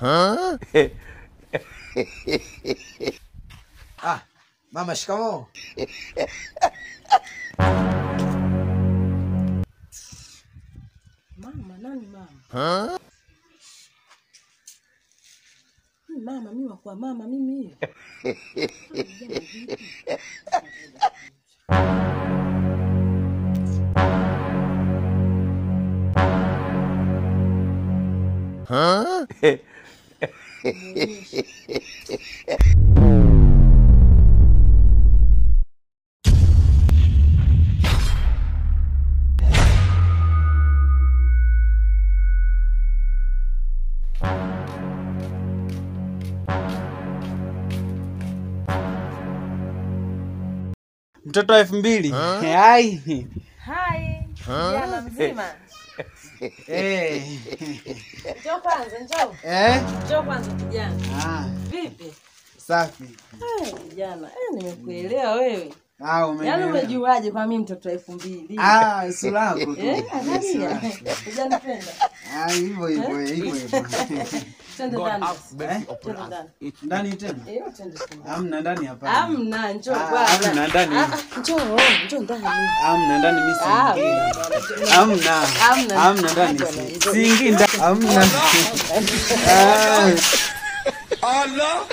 Mama shikamoo. Mama nani mama? Mama mimi kwa mama mimi. Mtoto 2000. Hai. Hai. Jana mzima. Njoo kwanza, njoo. Njoo kwanza kijana. Vipi? Safi. Kijana, nimekuelewa wewe. Umenielewa. Yaani umejuaje kwa mimi mtoto 2000? Sura yako tu. Angalia. Hujanipenda. Hivyo. Twende ndani. Ndani tena? Twende ndani. Hamna ndani hapa. Hamna, njoo kwanza. Hamna ndani. Njoo ndani. Hamna ndani mimi siingi. Hamna ndani. Siingi ndani. Hamna. Allah.